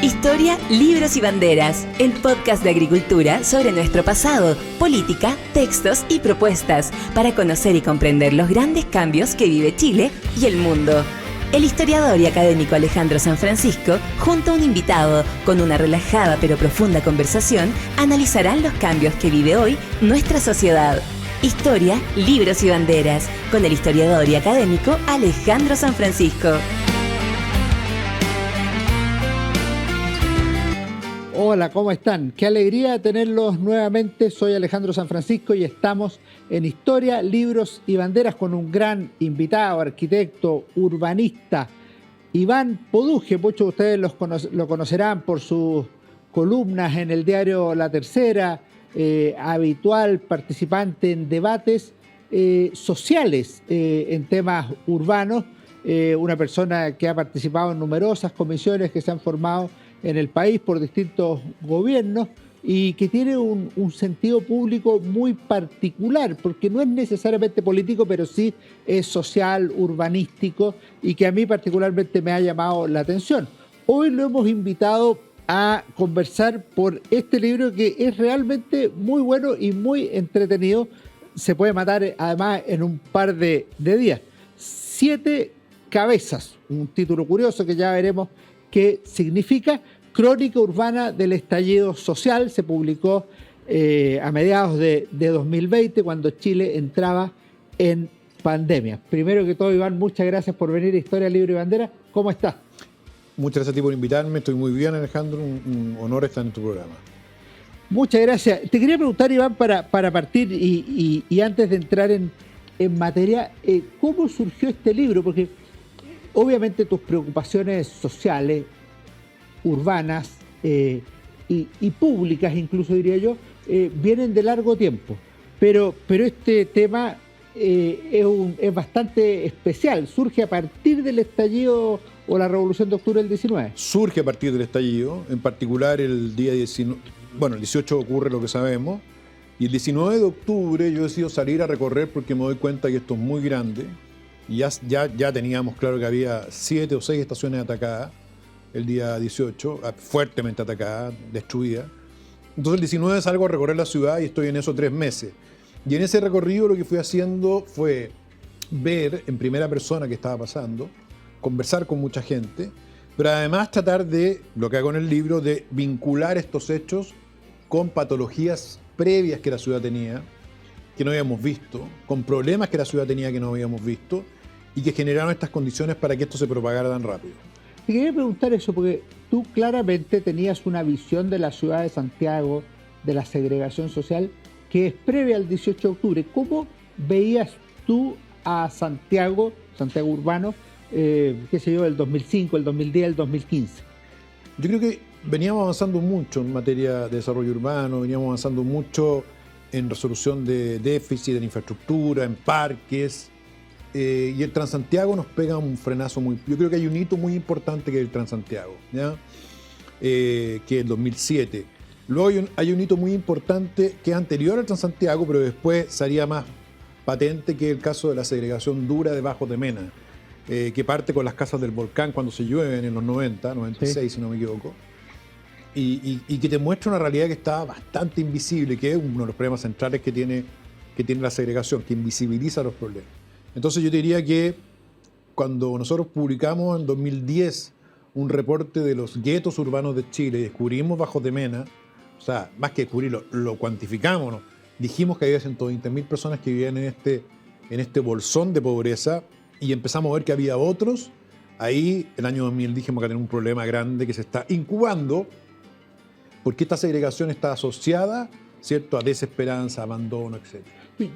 Historia, libros y banderas, el podcast de agricultura sobre nuestro pasado, política, textos y propuestas, para conocer y comprender los grandes cambios que vive Chile y el mundo. El historiador y académico Alejandro San Francisco, junto a un invitado, con una relajada pero profunda conversación, analizarán los cambios que vive hoy nuestra sociedad. Historia, libros y banderas, con el historiador y académico Alejandro San Francisco. Hola, ¿cómo están? Qué alegría tenerlos nuevamente. Soy Alejandro San Francisco y estamos en Historia, Libros y Banderas con un gran invitado, arquitecto, urbanista, Iván Poduje. Muchos de ustedes lo conocerán por sus columnas en el diario La Tercera, habitual participante en debates sociales en temas urbanos, una persona que ha participado en numerosas comisiones que se han formado en el país por distintos gobiernos y que tiene un sentido público muy particular, porque no es necesariamente político, pero sí es social, urbanístico, y que a mí particularmente me ha llamado la atención. Hoy lo hemos invitado a conversar por este libro que es realmente muy bueno y muy entretenido. Se puede matar además en un par de días. 7 cabezas, un título curioso que ya veremos qué significa. Crónica urbana del estallido social, se publicó a mediados de 2020, cuando Chile entraba en pandemia. Primero que todo, Iván, muchas gracias por venir a Historia, Libro y Bandera. ¿Cómo estás? Muchas gracias a ti por invitarme. Estoy muy bien, Alejandro. Un honor estar en tu programa. Muchas gracias. Te quería preguntar, Iván, para partir y antes de entrar en materia, ¿cómo surgió este libro? Porque obviamente tus preocupaciones sociales, urbanas y públicas, incluso diría yo, vienen de largo tiempo. Pero este tema es bastante especial. Surge a partir del estallido o la Revolución de Octubre del 19. Surge a partir del estallido, en particular el día 19, bueno, el 18 ocurre lo que sabemos, y el 19 de octubre yo decido salir a recorrer porque me doy cuenta que esto es muy grande, y ya teníamos claro que había 7 o 6 estaciones atacadas el día 18, fuertemente atacadas, destruidas. Entonces el 19 salgo a recorrer la ciudad y estoy en eso 3 meses. Y en ese recorrido lo que fui haciendo fue ver en primera persona qué estaba pasando, conversar con mucha gente, pero además tratar de, lo que hago en el libro, de vincular estos hechos con patologías previas que la ciudad tenía, que no habíamos visto, con problemas que la ciudad tenía que no habíamos visto, y que generaron estas condiciones para que esto se propagara tan rápido. Te quería preguntar eso, porque tú claramente tenías una visión de la ciudad de Santiago, de la segregación social, que es previa al 18 de octubre. ¿Cómo veías tú a Santiago urbano, qué sé yo, el 2005, el 2010, el 2015? Yo creo que veníamos avanzando mucho en materia de desarrollo urbano, veníamos avanzando mucho en resolución de déficit, en infraestructura, en parques, y el Transantiago nos pega un frenazo muy... Yo creo que hay un hito muy importante que es el Transantiago, ¿ya? Que es el 2007. Luego hay un hito muy importante que es anterior al Transantiago, pero después sería más patente, que es el caso de la segregación dura de Bajo de Mena, que parte con las casas del volcán cuando se llueven en los 96, sí, si no me equivoco, y que te muestra una realidad que está bastante invisible, que es uno de los problemas centrales que tiene la segregación, que invisibiliza los problemas. Entonces yo te diría que cuando nosotros publicamos en 2010 un reporte de los guetos urbanos de Chile y descubrimos Bajo de Mena, o sea, más que descubrirlo, lo cuantificamos, ¿no? Dijimos que había 120.000 personas que vivían en este bolsón de pobreza, y empezamos a ver que había otros. Ahí, el año 2000, dijimos que tenemos un problema grande que se está incubando, porque esta segregación está asociada, ¿cierto?, a desesperanza, abandono, etc.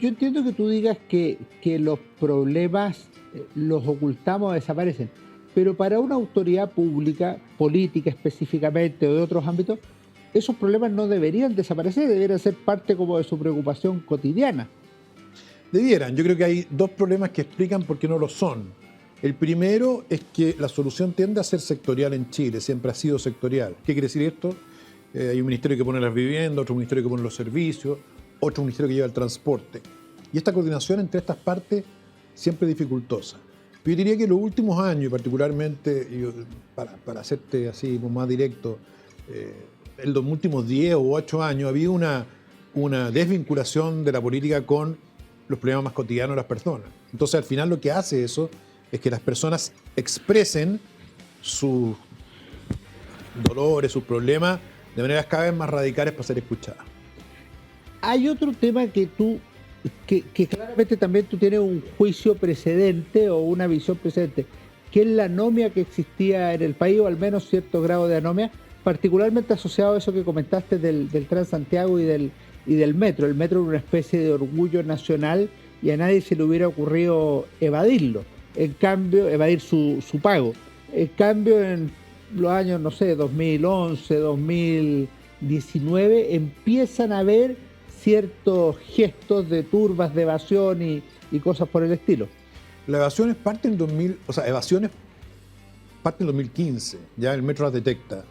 Yo entiendo que tú digas que los problemas los ocultamos o desaparecen, pero para una autoridad pública, política específicamente, o de otros ámbitos, esos problemas no deberían desaparecer, deberían ser parte como de su preocupación cotidiana. Debieran. Yo creo que hay 2 problemas que explican por qué no lo son. El primero es que la solución tiende a ser sectorial en Chile, siempre ha sido sectorial. ¿Qué quiere decir esto? Hay un ministerio que pone las viviendas, otro ministerio que pone los servicios, otro ministerio que lleva el transporte. Y esta coordinación entre estas partes siempre es dificultosa. Yo diría que en los últimos años, particularmente, para hacerte así más directo, en los últimos 10 o 8 años ha habido una desvinculación de la política con los problemas más cotidianos de las personas. Entonces, al final lo que hace eso es que las personas expresen sus dolores, sus problemas, de maneras cada vez más radicales para ser escuchadas. Hay otro tema que claramente también tú tienes un juicio precedente o una visión precedente, que es la anomia que existía en el país, o al menos cierto grado de anomia, particularmente asociado a eso que comentaste del Transantiago y del metro. El metro era una especie de orgullo nacional y a nadie se le hubiera ocurrido evadirlo, en cambio, evadir su pago. En cambio, en los años, no sé, 2011, 2019, empiezan a haber ciertos gestos de turbas de evasión y cosas por el estilo. La evasión es parte en 2015, ya el metro las detecta.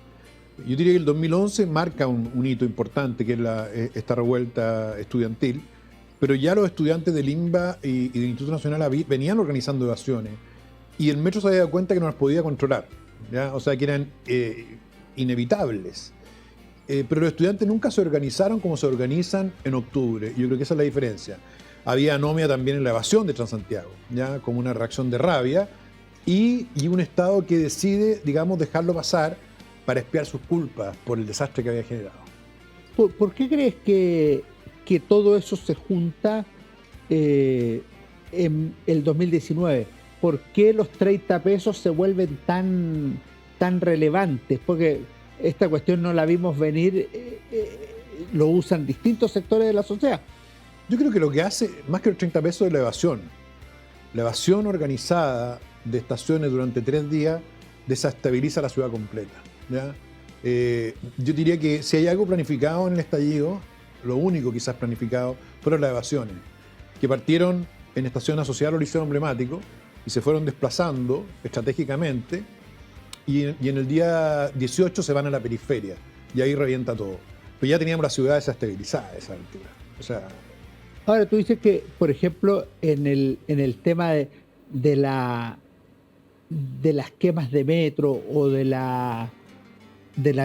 Yo diría que el 2011 marca un hito importante, que es esta revuelta estudiantil, pero ya los estudiantes del INBA y del Instituto Nacional venían organizando evasiones, y el metro se había dado cuenta que no las podía controlar, ¿ya? O sea, que eran inevitables. Pero los estudiantes nunca se organizaron como se organizan en octubre. Yo creo que esa es la diferencia. Había anomia también en la evasión de Transantiago, ¿ya? Como una reacción de rabia y un Estado que decide, digamos, dejarlo pasar para expiar sus culpas por el desastre que había generado. ¿Por qué crees que todo eso se junta en el 2019? ¿Por qué los 30 pesos se vuelven tan relevantes? Porque esta cuestión no la vimos venir, lo usan distintos sectores de la sociedad. Yo creo que lo que hace, más que los 30 pesos, es la evasión. La evasión organizada de estaciones durante 3 días desestabiliza la ciudad completa, ¿ya? Yo diría que si hay algo planificado en el estallido, lo único quizás planificado fueron las evasiones, que partieron en estaciones asociadas al liceo emblemático y se fueron desplazando estratégicamente, y en el día 18 se van a la periferia y ahí revienta todo. Pero ya teníamos la ciudad desestabilizada a esa altura. O sea, ahora tú dices que, por ejemplo, en el tema de las quemas de metro o de la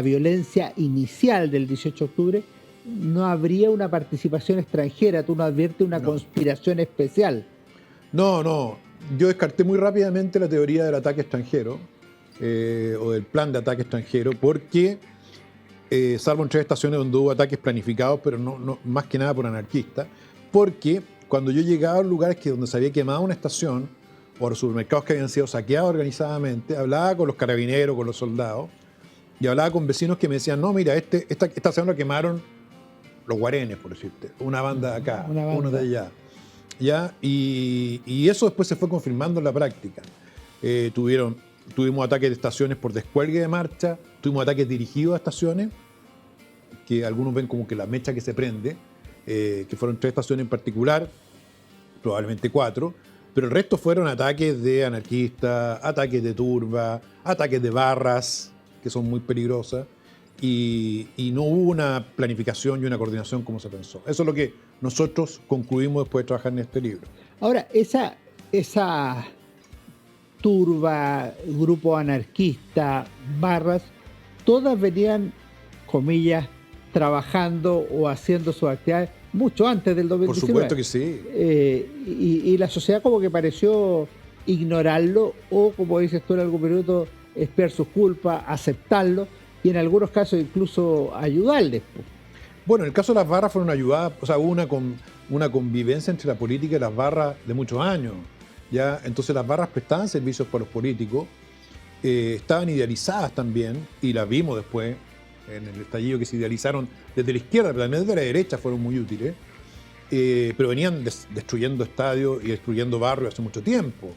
violencia inicial del 18 de octubre, no habría una participación extranjera. Tú no adviertes una conspiración especial. No. Yo descarté muy rápidamente la teoría del ataque extranjero o del plan de ataque extranjero, porque salvo en 3 estaciones donde hubo ataques planificados, pero no más que nada por anarquistas, porque cuando yo llegaba a lugares donde se había quemado una estación o los supermercados que habían sido saqueados organizadamente, hablaba con los carabineros, con los soldados, y hablaba con vecinos que me decían, no, mira, esta estación la quemaron los guarenes, por decirte, una banda de acá, uno de allá. ¿Ya? Y eso después se fue confirmando en la práctica. Tuvimos ataques de estaciones por descuelgue de marcha, tuvimos ataques dirigidos a estaciones, que algunos ven como que la mecha que se prende, que fueron 3 estaciones en particular, probablemente 4, pero el resto fueron ataques de anarquistas, ataques de turba, ataques de barras, que son muy peligrosas, y no hubo una planificación y una coordinación como se pensó. Eso es lo que nosotros concluimos después de trabajar en este libro. Ahora, esa turba, grupo anarquista, barras, todas venían, comillas, trabajando o haciendo sus actividades mucho antes del 2019. Por supuesto que sí. Y la sociedad como que pareció ignorarlo o, como dices tú en algún minuto, expiar sus culpas, aceptarlo y en algunos casos incluso ayudarles. Bueno, en el caso de las barras fueron ayudadas, o sea, hubo una convivencia entre la política y las barras de muchos años, ¿ya? Entonces las barras prestaban servicios para los políticos, estaban idealizadas también, y las vimos después en el estallido, que se idealizaron desde la izquierda, pero también desde la derecha fueron muy útiles, pero venían destruyendo estadios y destruyendo barrios hace mucho tiempo.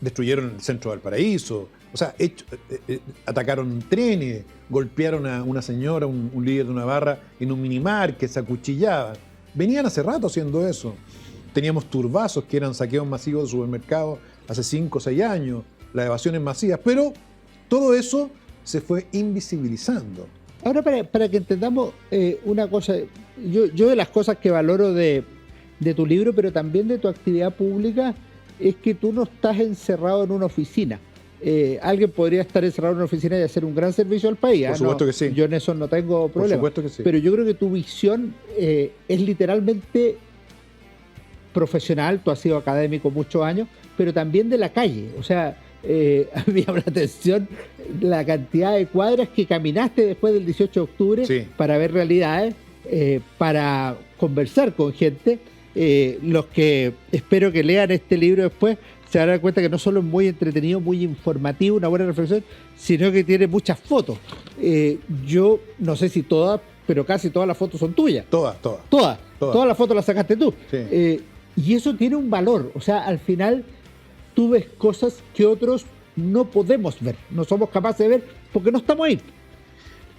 Destruyeron el centro de Valparaíso, o sea, atacaron trenes, golpearon a una señora, un líder de una barra en un minimar, que se acuchillaban. Venían hace rato haciendo eso. Teníamos turbazos, que eran saqueos masivos de supermercados hace 5 o 6 años, las evasiones masivas, pero todo eso se fue invisibilizando. Ahora, para que entendamos una cosa, yo de las cosas que valoro de tu libro, pero también de tu actividad pública, es que tú no estás encerrado en una oficina. Alguien podría estar encerrado en una oficina y hacer un gran servicio al país. Por supuesto que sí. Yo en eso no tengo problema. Por supuesto que sí. Pero yo creo que tu visión es literalmente profesional. Tú has sido académico muchos años, pero también de la calle. O sea, a mí me llama la atención la cantidad de cuadras que caminaste después del 18 de octubre Sí. para ver realidades, para conversar con gente. Los que espero que lean este libro después se van a dar cuenta que no solo es muy entretenido, muy informativo, una buena reflexión, sino que tiene muchas fotos. Yo no sé si todas, pero casi todas las fotos son tuyas. Todas. Todas las fotos las sacaste tú. Sí. Y eso tiene un valor. O sea, al final tú ves cosas que otros no podemos ver, no somos capaces de ver porque no estamos ahí.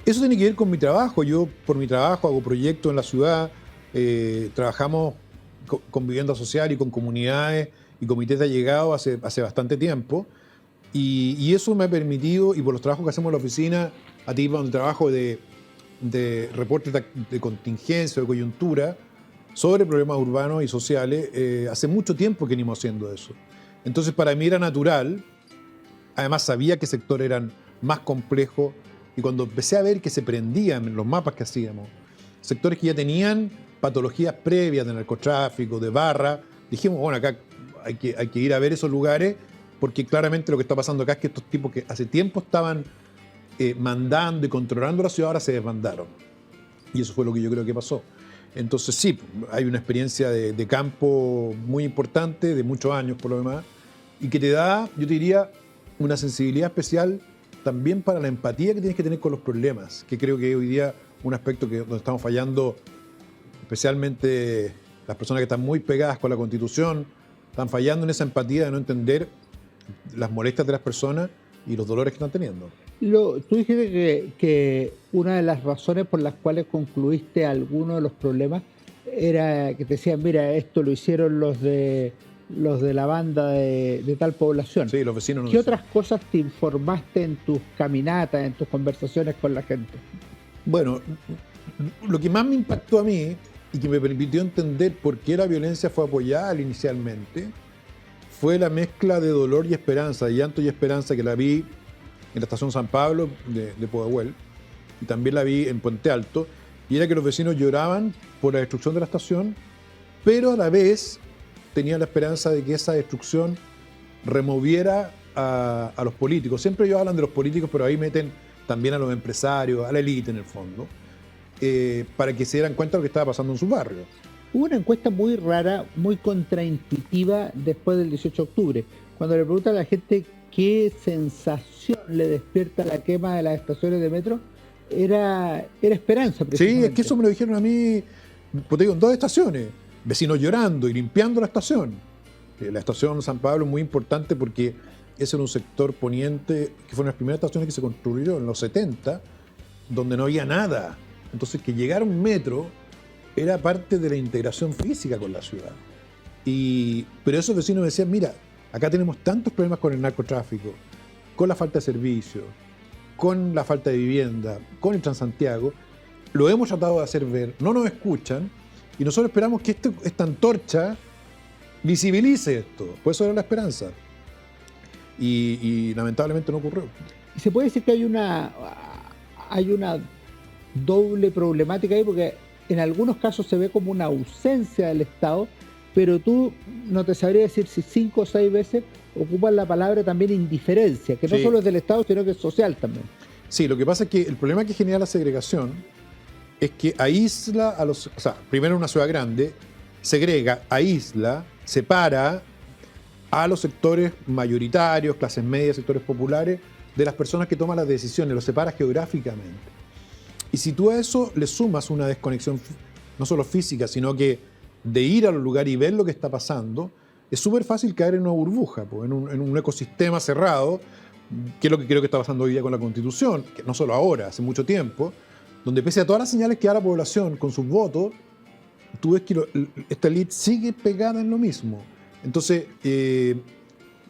Eso tiene que ver con mi trabajo. Yo, por mi trabajo, hago proyectos en la ciudad, trabajamos con vivienda social y con comunidades y comités de allegado hace bastante tiempo. Y eso me ha permitido, y por los trabajos que hacemos en la oficina, a ti un trabajo de reportes de contingencia, de coyuntura, sobre problemas urbanos y sociales, hace mucho tiempo que venimos haciendo eso. Entonces, para mí era natural, además sabía qué sectores eran más complejos, y cuando empecé a ver que se prendían en los mapas que hacíamos, sectores que ya tenían patologías previas de narcotráfico, de barra, dijimos, bueno, acá hay que ir a ver esos lugares, porque claramente lo que está pasando acá es que estos tipos que hace tiempo estaban mandando y controlando la ciudad, ahora se desbandaron. Y eso fue lo que yo creo que pasó. Entonces sí, hay una experiencia de campo muy importante, de muchos años por lo demás, y que te da, yo te diría, una sensibilidad especial también para la empatía que tienes que tener con los problemas, que creo que hoy día un aspecto donde estamos fallando, especialmente las personas que están muy pegadas con la Constitución, están fallando en esa empatía de no entender las molestias de las personas y los dolores que están teniendo. Tú dijiste que una de las razones por las cuales concluiste alguno de los problemas era que te decían, mira, esto lo hicieron los de la banda de tal población. Sí, los vecinos. ¿Qué otras cosas te informaste en tus caminatas, en tus conversaciones con la gente? Bueno, lo que más me impactó a mí y que me permitió entender por qué la violencia fue apoyada inicialmente fue la mezcla de dolor y esperanza, de llanto y esperanza, que la vi en la estación San Pablo de Pudahuel, y también la vi en Puente Alto, y era que los vecinos lloraban por la destrucción de la estación, pero a la vez tenían la esperanza de que esa destrucción removiera a los políticos. Siempre ellos hablan de los políticos, pero ahí meten también a los empresarios, a la élite en el fondo, para que se dieran cuenta de lo que estaba pasando en sus barrios. Hubo una encuesta muy rara, muy contraintuitiva después del 18 de octubre, cuando le preguntan a la gente qué sensación le despierta la quema de las estaciones de metro, era esperanza. Sí, es que eso me lo dijeron a mí, pues te digo, en 2 estaciones, vecinos llorando y limpiando la estación. La estación San Pablo es muy importante porque ese era un sector poniente, que fue una de las primeras estaciones que se construyeron en los 70, donde no había nada. Entonces, que llegara un metro era parte de la integración física con la ciudad. Pero esos vecinos me decían, mira, acá tenemos tantos problemas con el narcotráfico, con la falta de servicios, con la falta de vivienda, con el Transantiago, lo hemos tratado de hacer ver, no nos escuchan, y nosotros esperamos que esta antorcha visibilice esto. Por eso era la esperanza. Y lamentablemente no ocurrió. Y se puede decir que hay una doble problemática ahí, porque en algunos casos se ve como una ausencia del Estado, pero tú no te sabría decir si 5 o 6 veces ocupas la palabra también indiferencia, que no Sí. solo es del Estado, sino que es social también. Sí, lo que pasa es que el problema que genera la segregación es que aísla a los... O sea, primero una ciudad grande, segrega, aísla, separa a los sectores mayoritarios, clases medias, sectores populares, de las personas que toman las decisiones, los separa geográficamente. Y si tú a eso le sumas una desconexión no solo física, sino que de ir al lugar y ver lo que está pasando, es súper fácil caer en una burbuja, pues, en un ecosistema cerrado, que es lo que creo que está pasando hoy día con la Constitución, que no solo ahora, hace mucho tiempo, donde pese a todas las señales que da la población con sus votos, tú ves que esta élite sigue pegada en lo mismo. Entonces,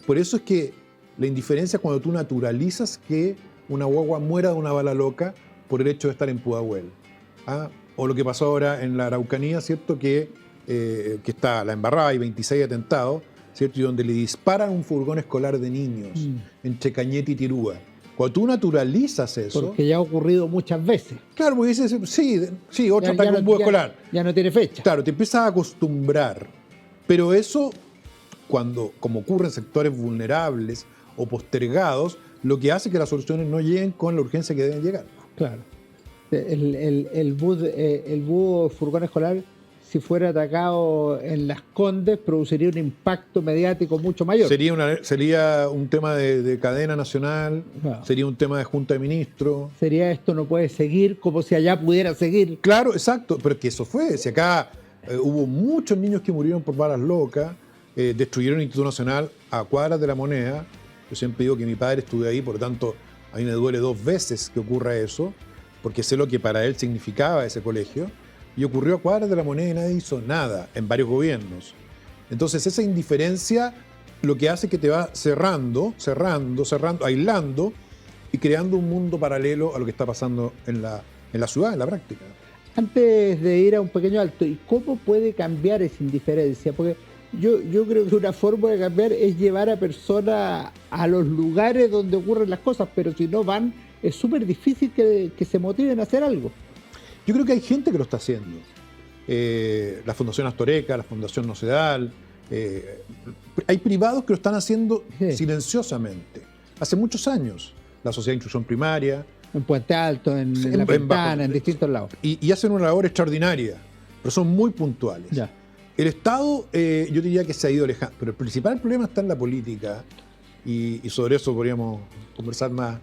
por eso es que la indiferencia es cuando tú naturalizas que una guagua muera de una bala loca por el hecho de estar en Pudahuel. ¿Ah? O lo que pasó ahora en la Araucanía, ¿cierto? Que está la embarrada y 26 atentados, ¿cierto? Y donde le disparan un furgón escolar de niños entre Cañete y Tirúa. Cuando tú naturalizas eso... Porque ya ha ocurrido muchas veces. Claro, porque dices, sí, otro ataque a un bus escolar. Ya no tiene fecha. Claro, te empiezas a acostumbrar. Pero eso, como ocurre en sectores vulnerables o postergados, lo que hace que las soluciones no lleguen con la urgencia que deben llegar. Claro. El bus furgón escolar, si fuera atacado en Las Condes, produciría un impacto mediático mucho mayor. Sería un tema de cadena nacional, claro. Sería un tema de junta de ministros. Sería esto no puede seguir como si allá pudiera seguir. Claro, exacto, pero que eso fue. Si acá hubo muchos niños que murieron por balas locas, destruyeron el Instituto Nacional a cuadras de La Moneda. Yo siempre digo que mi padre estuvo ahí, por lo tanto, a mí me duele 2 veces que ocurra eso, porque sé lo que para él significaba ese colegio. Y ocurrió a cuadras de La Moneda y nadie hizo nada en varios gobiernos. Entonces esa indiferencia lo que hace es que te va cerrando, aislando y creando un mundo paralelo a lo que está pasando en la ciudad, en la práctica. Antes de ir a un pequeño alto, ¿y cómo puede cambiar esa indiferencia? Porque yo creo que una forma de cambiar es llevar a personas a los lugares donde ocurren las cosas, pero si no van, es súper difícil que se motiven a hacer algo. Yo creo que hay gente que lo está haciendo. La Fundación Astoreca, la Fundación Nocedal. Hay privados que lo están haciendo silenciosamente. Hace muchos años. La Sociedad de Instrucción Primaria. En Puente Alto, en La Pintana, en distintos lados. Y hacen una labor extraordinaria, pero son muy puntuales. Ya. El Estado, yo diría que se ha ido alejando, pero el principal problema está en la política y sobre eso podríamos conversar más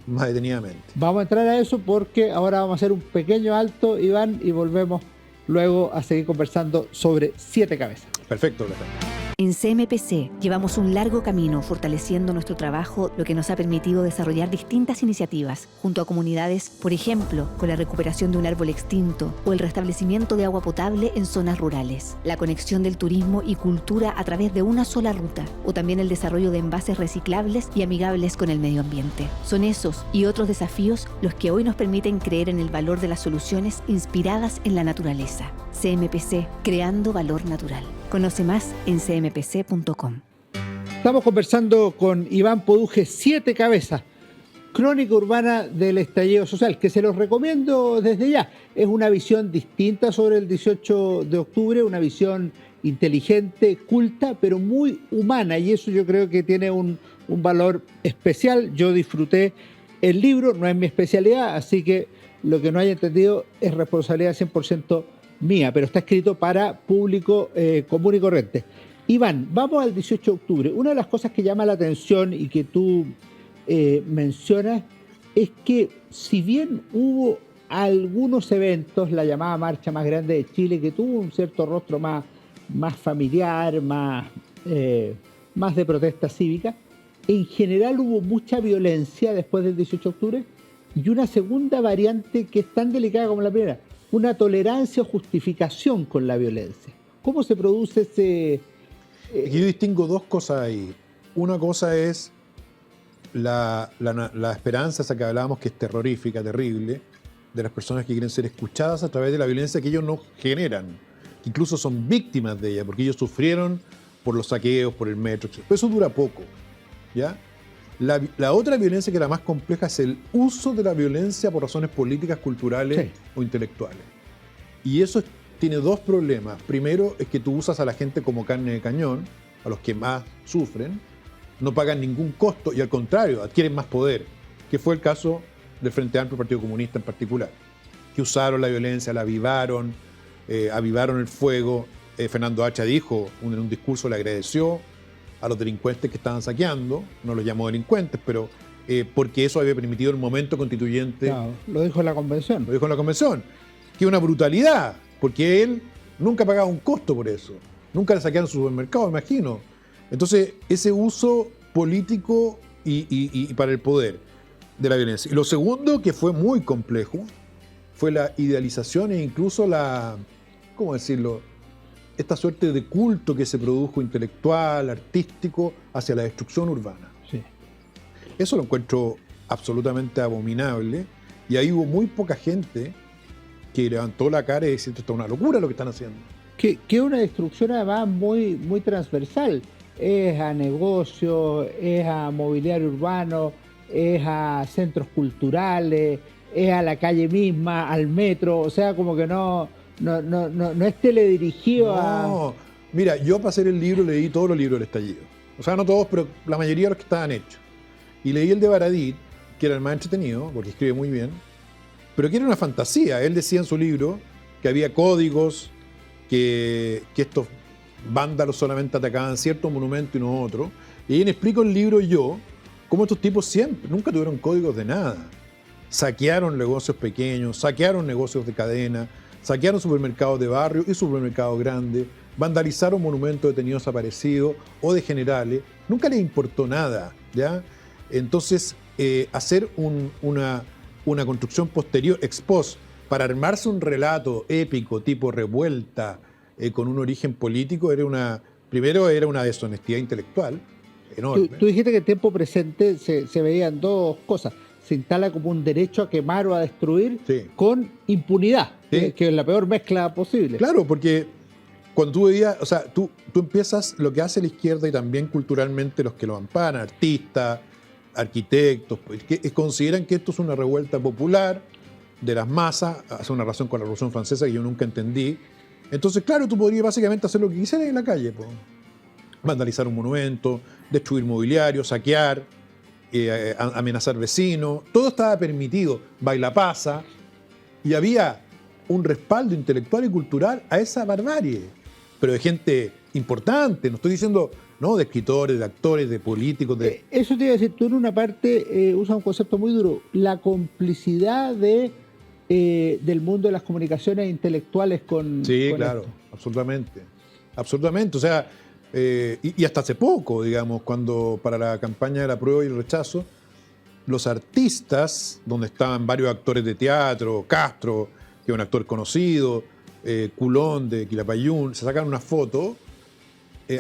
detenidamente. Vamos a entrar a eso porque ahora vamos a hacer un pequeño alto, Iván, y volvemos luego a seguir conversando sobre 7 cabezas. Perfecto, Alejandro. En CMPC llevamos un largo camino fortaleciendo nuestro trabajo, lo que nos ha permitido desarrollar distintas iniciativas junto a comunidades, por ejemplo, con la recuperación de un árbol extinto o el restablecimiento de agua potable en zonas rurales, la conexión del turismo y cultura a través de una sola ruta, o también el desarrollo de envases reciclables y amigables con el medio ambiente. Son esos y otros desafíos los que hoy nos permiten creer en el valor de las soluciones inspiradas en la naturaleza. CMPC, creando valor natural. Conoce más en cmpc.com. Estamos conversando con Iván Poduje, 7 cabezas, crónica urbana del estallido social, que se los recomiendo desde ya. Es una visión distinta sobre el 18 de octubre, una visión inteligente, culta, pero muy humana, y eso yo creo que tiene un valor especial. Yo disfruté el libro, no es mi especialidad, así que lo que no haya entendido es responsabilidad 100% mía, pero está escrito para público común y corriente. Iván, vamos al 18 de octubre. Una de las cosas que llama la atención y que tú mencionas es que si bien hubo algunos eventos, la llamada marcha más grande de Chile, que tuvo un cierto rostro más familiar, más de protesta cívica, en general hubo mucha violencia después del 18 de octubre y una segunda variante que es tan delicada como la primera, una tolerancia o justificación con la violencia. ¿Cómo se produce ese...? Yo distingo 2 cosas ahí. Una cosa es la esperanza, esa que hablábamos, que es terrorífica, terrible, de las personas que quieren ser escuchadas a través de la violencia que ellos no generan, que incluso son víctimas de ella, porque ellos sufrieron por los saqueos, por el metro, etc. Pero eso dura poco, ¿ya? La otra violencia, que es la más compleja, es el uso de la violencia por razones políticas, culturales o intelectuales. Y eso tiene 2 problemas. Primero es que tú usas a la gente como carne de cañón, a los que más sufren, no pagan ningún costo y al contrario, adquieren más poder, que fue el caso del Frente Amplio, Partido Comunista en particular, que usaron la violencia, la avivaron el fuego. Fernando Hacha dijo, en un discurso le agradeció a los delincuentes que estaban saqueando, no los llamó delincuentes, pero porque eso había permitido el momento constituyente. Claro, lo dijo en la convención. Lo dijo en la convención, que es una brutalidad, porque él nunca pagaba un costo por eso, nunca le saquearon su supermercado, me imagino. Entonces, ese uso político y para el poder de la violencia. Y lo segundo, que fue muy complejo, fue la idealización e incluso ¿cómo decirlo?, esta suerte de culto que se produjo intelectual, artístico, hacia la destrucción urbana. Sí. Eso lo encuentro absolutamente abominable, y ahí hubo muy poca gente que levantó la cara y decía, esto es una locura lo que están haciendo. Que es una destrucción además muy, muy transversal. Es a negocios, es a mobiliario urbano, es a centros culturales, es a la calle misma, al metro, o sea, como que no es teledirigido a... No, mira, yo para hacer el libro leí todos los libros del estallido. O sea, no todos, pero la mayoría de los que estaban hechos. Y leí el de Baradit, que era el más entretenido, porque escribe muy bien, pero que era una fantasía. Él decía en su libro que había códigos, que estos vándalos solamente atacaban ciertos monumentos y no otros. Y ahí explico en el libro yo cómo estos tipos siempre, nunca tuvieron códigos de nada. Saquearon negocios pequeños, saquearon negocios de cadena, saquearon supermercados de barrio y supermercados grandes, vandalizaron monumentos de detenidos desaparecidos o de generales. Nunca les importó nada, ¿ya? Entonces, hacer una construcción posterior, ex post, para armarse un relato épico tipo revuelta con un origen político, primero era una deshonestidad intelectual enorme. Tú dijiste que en tiempo presente se veían dos cosas. Se instala como un derecho a quemar o a destruir, Sí. con impunidad, Sí. que es la peor mezcla posible. Claro, porque cuando tú veías, o sea, tú empiezas lo que hace la izquierda y también culturalmente los que lo amparan, artistas, arquitectos, que consideran que esto es una revuelta popular de las masas, hace una relación con la Revolución Francesa que yo nunca entendí. Entonces, claro, tú podrías básicamente hacer lo que quisieras en la calle, po. Vandalizar un monumento, destruir mobiliario, saquear, amenazar vecinos, todo estaba permitido, bailapasa, y había un respaldo intelectual y cultural a esa barbarie, pero de gente importante, no estoy diciendo, no, de escritores, de actores, de políticos, de... Eso te iba a decir, tú en una parte usas un concepto muy duro, la complicidad del mundo de las comunicaciones intelectuales con... Sí, con claro, esto. absolutamente. Absolutamente. O sea, y hasta hace poco, digamos, cuando para la campaña de la prueba y el rechazo, los artistas, donde estaban varios actores de teatro, Castro, que es un actor conocido, Culón de Quilapayún, se sacaron una foto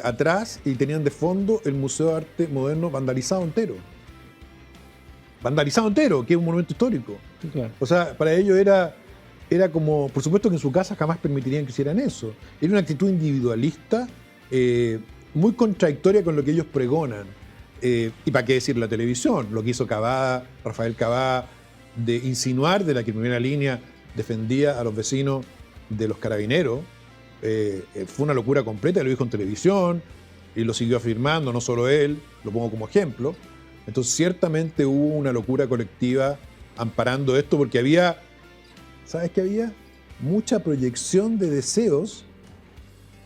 atrás y tenían de fondo el Museo de Arte Moderno vandalizado entero. Vandalizado entero, que es un monumento histórico. Sí, claro. O sea, para ellos era como, por supuesto que en su casa jamás permitirían que hicieran eso. Era una actitud individualista, muy contradictoria con lo que ellos pregonan. Y para qué decir la televisión, lo que hizo Cavada, Rafael Cavada, de insinuar de la que en primera línea defendía a los vecinos de los carabineros, fue una locura completa, lo dijo en televisión y lo siguió afirmando, no solo él, lo pongo como ejemplo. Entonces ciertamente hubo una locura colectiva amparando esto porque había, ¿sabes qué había? Mucha proyección de deseos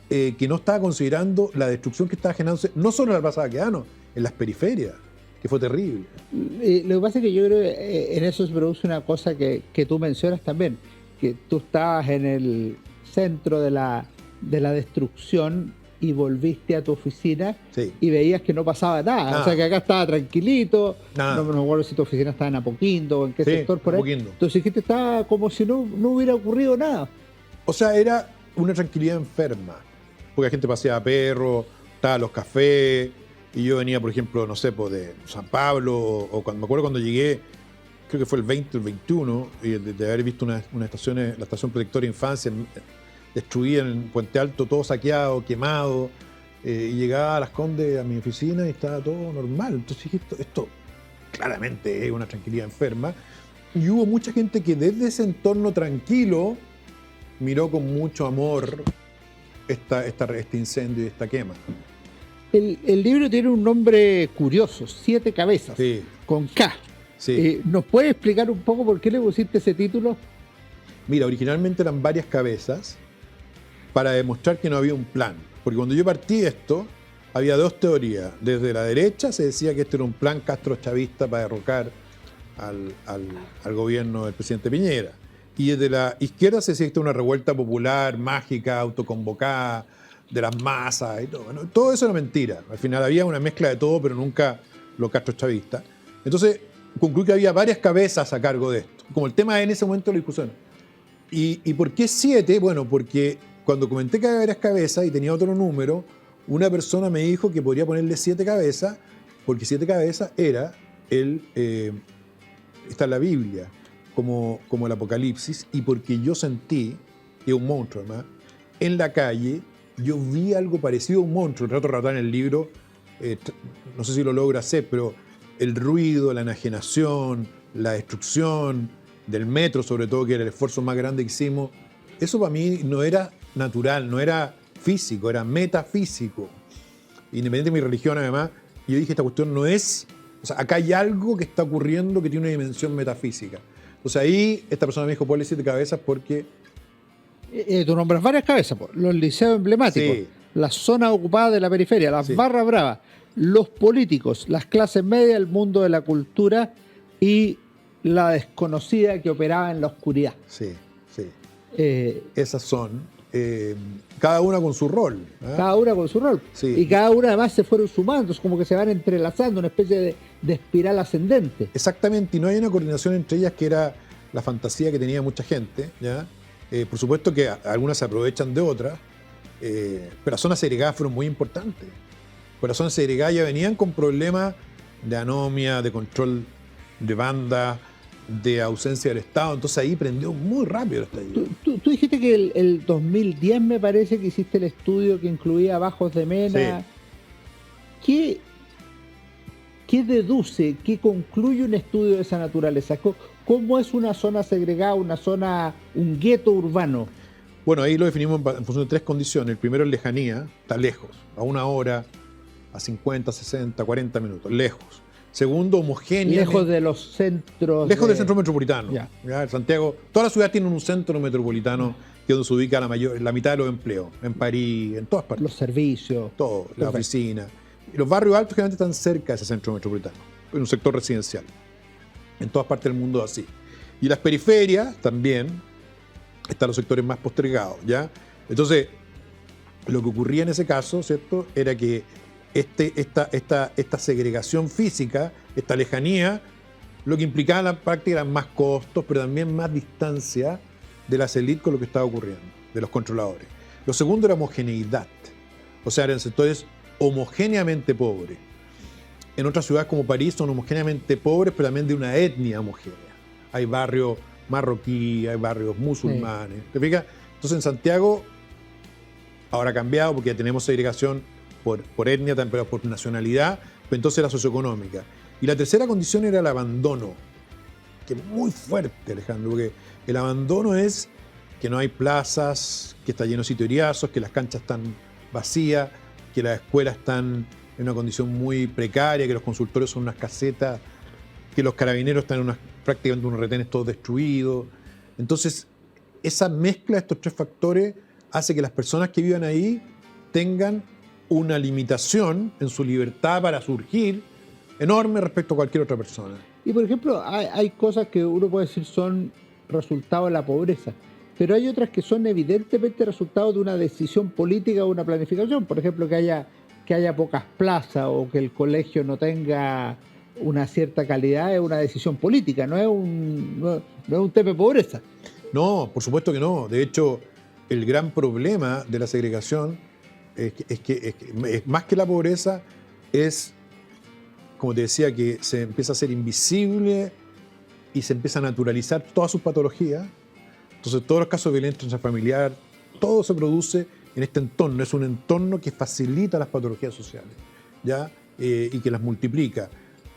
que no estaba considerando la destrucción que estaba generándose, no solo en la Plaza Baquedano, en las periferias, que fue terrible. Lo que pasa es que yo creo que en eso se produce una cosa que tú mencionas también, que tú estabas en el centro de la destrucción y volviste a tu oficina Sí. y veías que no pasaba nada. Nada. O sea, que acá estaba tranquilito. Nada. No me acuerdo si tu oficina estaba en Apoquindo o en qué Sí, sector por ahí. Apoquindo. Entonces dijiste, estaba como si no hubiera ocurrido nada. O sea, era una tranquilidad enferma, porque la gente paseaba perros, estaban los cafés, y yo venía, por ejemplo, no sé, pues de San Pablo, o cuando, me acuerdo cuando llegué, creo que fue el 20 o el 21, y de haber visto una estación, la Estación Protectora de Infancia, destruida en Puente Alto, todo saqueado, quemado, y llegaba a Las Condes a mi oficina y estaba todo normal. Entonces dije, esto claramente es una tranquilidad enferma, y hubo mucha gente que desde ese entorno tranquilo miró con mucho amor este incendio y esta quema. El libro tiene un nombre curioso, 7 cabezas, Sí, con K. sí. ¿Nos puedes explicar un poco por qué le pusiste ese título? Mira, originalmente eran varias cabezas para demostrar que no había un plan. Porque cuando yo partí esto, había dos teorías. Desde la derecha se decía que este era un plan castrochavista para derrocar al gobierno del presidente Piñera. Y desde la izquierda se decía que esto era una revuelta popular, mágica, autoconvocada, de las masas y todo. Bueno, todo eso era mentira. Al final había una mezcla de todo, pero nunca lo castrochavista. Entonces concluí que había varias cabezas a cargo de esto. Como el tema en ese momento de la discusión. ¿Y por qué 7? Bueno, porque cuando comenté que había varias cabezas y tenía otro número, una persona me dijo que podría ponerle 7 cabezas, porque 7 cabezas era está en la Biblia, como el Apocalipsis, y porque yo sentí, y es un monstruo además, en la calle, yo vi algo parecido a un monstruo. Trato de relatar en el libro, no sé si lo logra hacer, pero el ruido, la enajenación, la destrucción del metro, sobre todo, que era el esfuerzo más grande que hicimos, eso para mí no era natural, no era físico, era metafísico. Independiente de mi religión, además, yo dije, esta cuestión no es... O sea, acá hay algo que está ocurriendo que tiene una dimensión metafísica. Entonces ahí esta persona me dijo, ponle 7 cabezas porque... Tú nombras varias cabezas, los liceos emblemáticos, Sí. las zonas ocupadas de la periferia, las Sí. barras bravas, los políticos, las clases medias, el mundo de la cultura y la desconocida que operaba en la oscuridad. Sí, sí. Eh, Esas son, cada una con su rol. ¿eh? Cada una con su rol. Sí. Y cada una además se fueron sumando, es como que se van entrelazando, una especie de espiral ascendente. Exactamente, y no hay una coordinación entre ellas que era la fantasía que tenía mucha gente, ¿ya? Por supuesto que algunas se aprovechan de otras, pero las zonas segregadas fueron muy importantes. Pues las zonas segregadas ya venían con problemas de anomia, de control de banda, de ausencia del Estado, entonces ahí prendió muy rápido el estallido. Tú dijiste que el 2010 me parece que hiciste el estudio que incluía Bajos de Mena. Sí. ¿Qué deduce, qué concluye un estudio de esa naturaleza? ¿Cómo es una zona segregada, un gueto urbano? Bueno, ahí lo definimos en función de 3 condiciones. El primero es lejanía, está lejos, a 1 hora, a 50, 60, 40 minutos, lejos. Segundo, homogénea. Lejos de los centros. Lejos del centro metropolitano. Ya. ¿Ya? Santiago, todas las ciudades tienen un centro metropolitano que es donde se ubica la mitad de los empleos. En París, en todas partes. Los servicios. Todo, la Perfecto. oficina. Y los barrios altos generalmente están cerca de ese centro metropolitano, en un sector residencial. En todas partes del mundo así. Y las periferias también están los sectores más postergados, ¿ya? Entonces, lo que ocurría en ese caso, ¿cierto?, era que esta segregación física, esta lejanía, lo que implicaba en la práctica eran más costos, pero también más distancia de las élites con lo que estaba ocurriendo, de los controladores. Lo segundo era homogeneidad, o sea, eran sectores homogéneamente pobres. En otras ciudades como París son homogéneamente pobres, pero también de una etnia homogénea. Hay barrios marroquíes, hay barrios musulmanes. ¿Te fijas? Entonces en Santiago, ahora ha cambiado porque ya tenemos segregación por etnia, pero por nacionalidad, pero entonces la socioeconómica. Y la tercera condición era el abandono, que es muy fuerte, Alejandro, porque el abandono es que no hay plazas, que está lleno de sitioriazos, que las canchas están vacías, que las escuelas están en una condición muy precaria, que los consultorios son unas casetas, que los carabineros están en prácticamente unos retenes todos destruidos. Entonces, esa mezcla de estos 3 factores hace que las personas que vivan ahí tengan una limitación en su libertad para surgir enorme respecto a cualquier otra persona. Y por ejemplo, hay cosas que uno puede decir son resultado de la pobreza, pero hay otras que son evidentemente resultado de una decisión política o una planificación. Por ejemplo, que haya pocas plazas o que el colegio no tenga una cierta calidad es una decisión política, no es un tema de pobreza. No, por supuesto que no. De hecho, el gran problema de la segregación es que más que la pobreza, es, como te decía, que se empieza a ser invisible y se empieza a naturalizar todas sus patologías. Entonces, todos los casos de violencia intrafamiliar, todo se produce en este entorno. Es un entorno que facilita las patologías sociales, ¿ya? Y que las multiplica.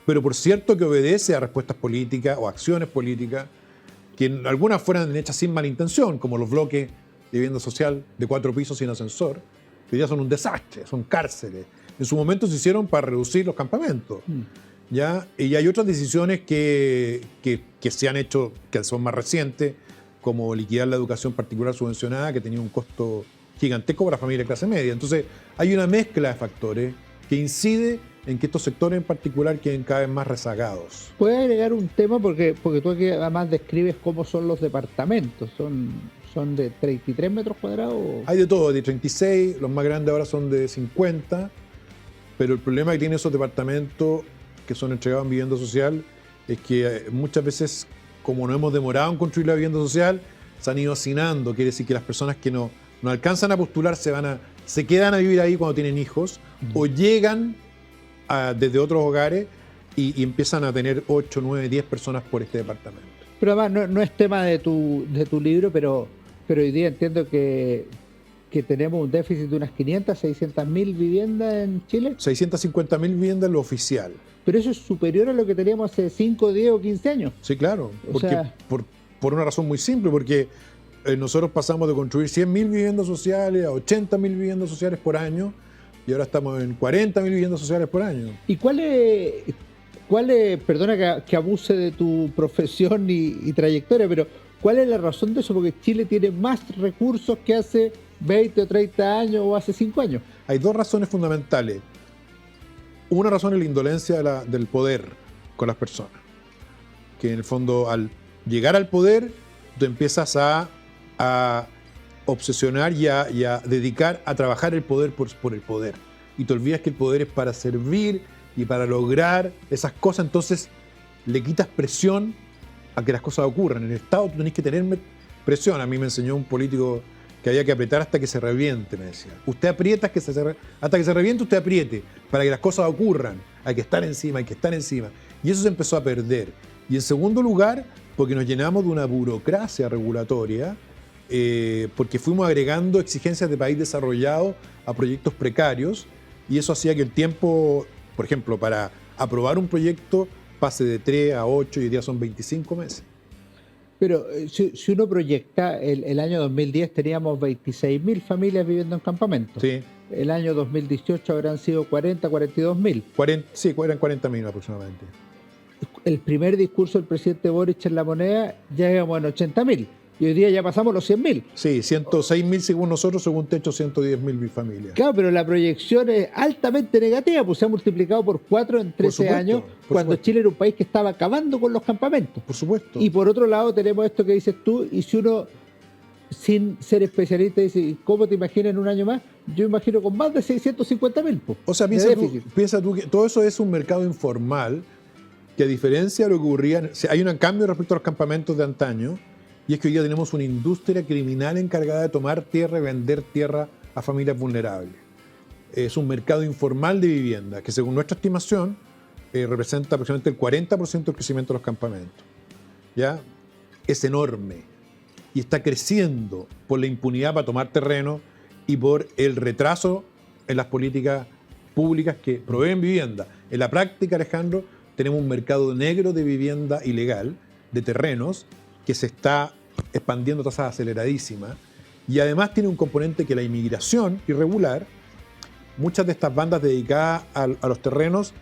Pero por cierto que obedece a respuestas políticas o acciones políticas que algunas fueran hechas sin mala intención, como los bloques de vivienda social de 4 pisos sin ascensor, que ya son un desastre, son cárceles. En su momento se hicieron para reducir los campamentos, ¿ya? Y hay otras decisiones que se han hecho, que son más recientes, como liquidar la educación particular subvencionada, que tenía un costo gigantesco para la familia de clase media. Entonces, hay una mezcla de factores que incide en que estos sectores en particular queden cada vez más rezagados. ¿Puedes agregar un tema? Porque tú aquí además describes cómo son los departamentos. ¿Son de 33 metros cuadrados? Hay de todo, de 36, los más grandes ahora son de 50, pero el problema que tienen esos departamentos que son entregados en vivienda social es que muchas veces, como no hemos demorado en construir la vivienda social, se han ido hacinando. Quiere decir que las personas que no alcanzan a postular se quedan a vivir ahí cuando tienen hijos, o llegan desde otros hogares y empiezan a tener 8, 9, 10 personas por este departamento. Pero además no es tema de tu libro, pero hoy día entiendo que que tenemos un déficit de unas 500, 600 mil viviendas en Chile. 650.000 viviendas en lo oficial. Pero eso es superior a lo que teníamos hace 5, 10 o 15 años. Sí, claro. O Porque, sea, por una razón muy simple, porque nosotros pasamos de construir 100.000 viviendas sociales a 80.000 viviendas sociales por año y ahora estamos en 40.000 viviendas sociales por año. ¿y cuál es, perdona que abuse de tu profesión y trayectoria, pero cuál es la razón de eso? Porque Chile tiene más recursos que hace 20 o 30 años o hace 5 años. Hay dos razones fundamentales. Una razón es la indolencia del poder con las personas. Que en el fondo, al llegar al poder, tú empiezas a obsesionar y a dedicar a trabajar el poder por el poder. Y te olvidas que el poder es para servir y para lograr esas cosas. Entonces, le quitas presión a que las cosas ocurran. En el Estado tú tenés que tener presión. A mí me enseñó un político que había que apretar hasta que se reviente, me decía. Usted aprieta hasta que se reviente, usted apriete, para que las cosas ocurran. Hay que estar encima, hay que estar encima. Y eso se empezó a perder. Y en segundo lugar, porque nos llenamos de una burocracia regulatoria, porque fuimos agregando exigencias de país desarrollado a proyectos precarios, y eso hacía que el tiempo, por ejemplo, para aprobar un proyecto pase de 3 a 8 y hoy día son 25 meses. Pero si uno proyecta, el año 2010 teníamos 26.000 familias viviendo en campamentos. Sí. El año 2018 habrán sido 40, 42.000. Sí, eran 40.000 aproximadamente. El primer discurso del presidente Boric en La Moneda ya íbamos en 80.000. Y hoy día ya pasamos los 100.000. Sí, 106.000 según nosotros, según Techo 110.000 familias. Claro, pero la proyección es altamente negativa, pues se ha multiplicado por 4 en 13 años, cuando Chile era un país que estaba acabando con los campamentos. Por supuesto. Y por otro lado tenemos esto que dices tú, y si uno, sin ser especialista, dice, ¿cómo te imaginas en un año más? Yo imagino con más de 650.000. O sea, piensa tú que todo eso es un mercado informal, que a diferencia de lo que ocurría, hay un cambio respecto a los campamentos de antaño, y es que hoy día tenemos una industria criminal encargada de tomar tierra y vender tierra a familias vulnerables. Es un mercado informal de vivienda que, según nuestra estimación, representa aproximadamente el 40% del crecimiento de los campamentos. ¿Ya? Es enorme y está creciendo por la impunidad para tomar terreno y por el retraso en las políticas públicas que proveen vivienda. En la práctica, Alejandro, tenemos un mercado negro de vivienda ilegal, de terrenos, que se está expandiendo a tasas aceleradísimas, y además tiene un componente que la inmigración irregular, muchas de estas bandas dedicadas a los terrenos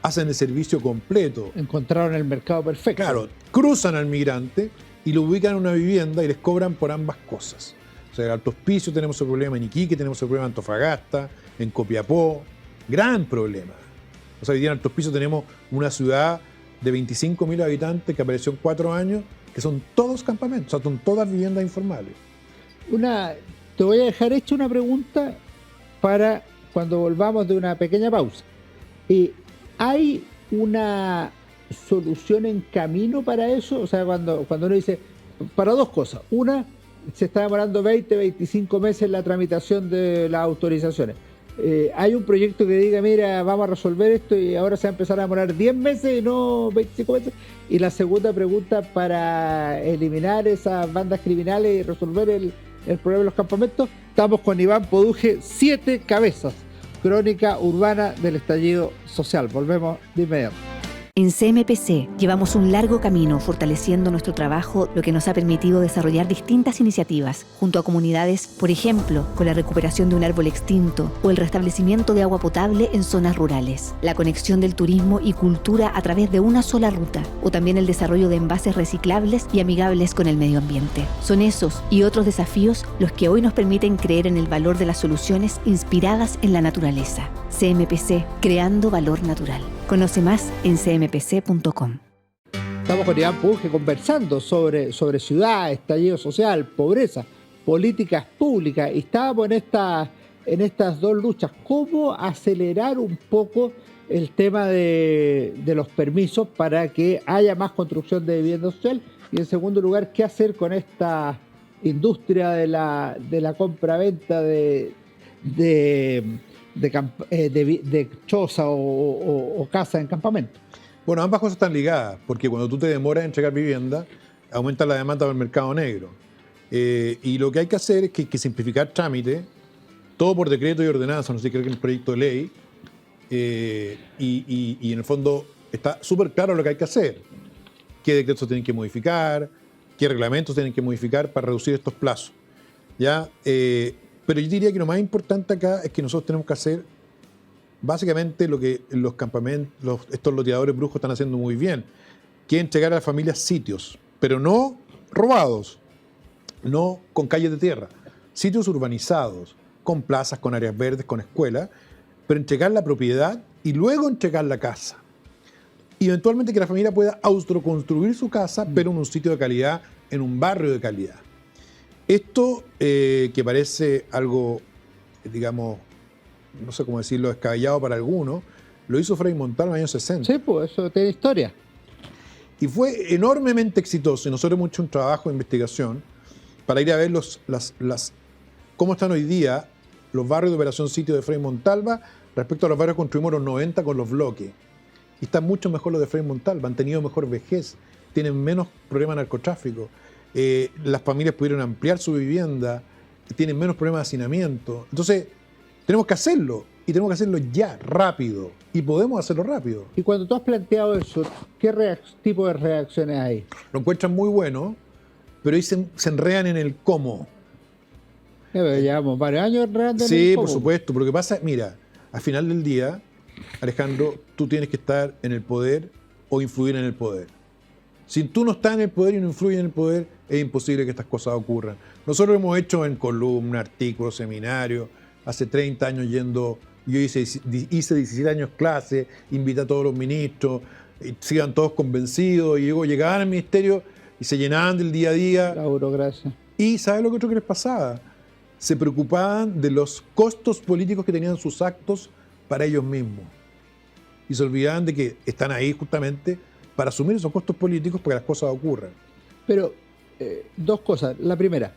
hacen el servicio completo. Encontraron el mercado perfecto. Claro, cruzan al migrante y lo ubican en una vivienda y les cobran por ambas cosas. O sea, en Alto Hospicio tenemos el problema, en Iquique tenemos el problema en Antofagasta, en Copiapó, gran problema. O sea, hoy día en Alto Hospicio tenemos una ciudad de 25.000 habitantes que apareció en 4 años, que son todos campamentos, o sea, son todas viviendas informales. Te voy a dejar hecha una pregunta para cuando volvamos de una pequeña pausa. ¿Hay una solución en camino para eso? O sea, cuando uno dice, para dos cosas. Una, se está demorando 20, 25 meses la tramitación de las autorizaciones. Hay un proyecto que diga, mira, vamos a resolver esto y ahora se va a empezar a demorar 10 meses y no 25 meses. Y la segunda pregunta, para eliminar esas bandas criminales y resolver el problema de los campamentos, estamos con Iván Poduje, 7 cabezas, crónica urbana del estallido social. Volvemos de inmediato. En CMPC llevamos un largo camino fortaleciendo nuestro trabajo, lo que nos ha permitido desarrollar distintas iniciativas junto a comunidades, por ejemplo, con la recuperación de un árbol extinto o el restablecimiento de agua potable en zonas rurales, la conexión del turismo y cultura a través de una sola ruta, o también el desarrollo de envases reciclables y amigables con el medio ambiente. Son esos y otros desafíos los que hoy nos permiten creer en el valor de las soluciones inspiradas en la naturaleza. CMPC, creando valor natural. Conoce más en cmpc.com. Estamos con Iván Poduje conversando sobre ciudad, estallido social, pobreza, políticas públicas, y estábamos en estas dos luchas. ¿Cómo acelerar un poco el tema de los permisos para que haya más construcción de vivienda social? Y en segundo lugar, ¿qué hacer con esta industria de la compra-venta de choza o casa en campamento? Bueno, ambas cosas están ligadas, porque cuando tú te demoras en entregar vivienda, aumenta la demanda del mercado negro. Y lo que hay que hacer es que simplificar trámite, todo por decreto y ordenanza, no sé qué, que es un proyecto de ley, y en el fondo está súper claro lo que hay que hacer, qué decretos tienen que modificar, qué reglamentos tienen que modificar para reducir estos plazos. ¿Ya? Pero yo diría que lo más importante acá es que nosotros tenemos que hacer básicamente lo que los campamentos, estos loteadores brujos están haciendo muy bien, que es entregar a las familias sitios, pero no robados, no con calles de tierra, sitios urbanizados, con plazas, con áreas verdes, con escuelas, pero entregar la propiedad y luego entregar la casa. Y eventualmente que la familia pueda autoconstruir su casa, pero en un sitio de calidad, en un barrio de calidad. Esto, que parece algo, digamos, no sé cómo decirlo, descabellado para algunos, lo hizo Frei Montalva en los años 60. Sí, pues eso tiene historia. Y fue enormemente exitoso. Y nosotros hemos hecho un trabajo de investigación para ir a ver cómo están hoy día los barrios de Operación Sitio de Frei Montalva respecto a los barrios que construimos en los 90 con los bloques. Y están mucho mejor los de Frei Montalva, han tenido mejor vejez, tienen menos problemas de narcotráfico, las familias pudieron ampliar su vivienda, tienen menos problemas de hacinamiento. Entonces, tenemos que hacerlo, y tenemos que hacerlo ya, rápido, y podemos hacerlo rápido. Y cuando tú has planteado eso, ¿qué tipo de reacciones hay? Lo encuentran muy bueno, pero ahí se enredan en el cómo. Pero llevamos varios años enredando en el Sí, cómo. por supuesto, pero lo que pasa, mira, al final del día, Alejandro, tú tienes que estar en el poder o influir en el poder. Si tú no estás en el poder y no influyes en el poder, es imposible que estas cosas ocurran. Nosotros hemos hecho en columna, artículos, seminarios, hace 30 años yendo, yo hice 17 años clase, invité a todos los ministros, sigan todos convencidos, y luego llegaban al ministerio y se llenaban del día a día. La burocracia. Y ¿sabes lo que otro que les pasaba? Se preocupaban de los costos políticos que tenían sus actos para ellos mismos. Y se olvidaban de que están ahí justamente para asumir esos costos políticos para que las cosas ocurran. Pero dos cosas. La primera,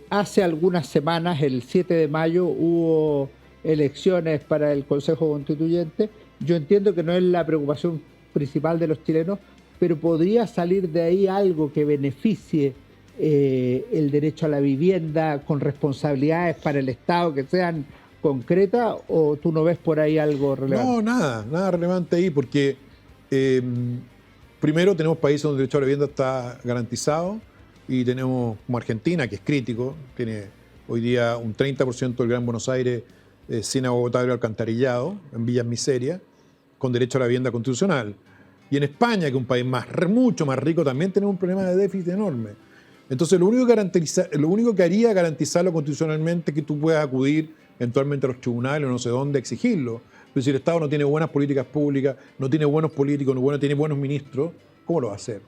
hace algunas semanas, el 7 de mayo, hubo elecciones para el Consejo Constituyente. Yo entiendo que no es la preocupación principal de los chilenos, pero podría salir de ahí algo que beneficie el derecho a la vivienda con responsabilidades para el Estado que sean concretas, o tú no ves por ahí algo relevante? No, nada relevante ahí, porque primero tenemos países donde el derecho a la vivienda está garantizado, y tenemos como Argentina, que es crítico, tiene hoy día un 30% del Gran Buenos Aires sin agua potable o alcantarillado, en villas miserias, con derecho a la vivienda constitucional. Y en España, que es un país mucho más rico, también tenemos un problema de déficit enorme. Entonces, lo único que haría garantizarlo constitucionalmente es que tú puedas acudir eventualmente a los tribunales o no sé dónde a exigirlo. Pero si el Estado no tiene buenas políticas públicas, no tiene buenos políticos, no tiene buenos ministros, ¿cómo lo va a hacer?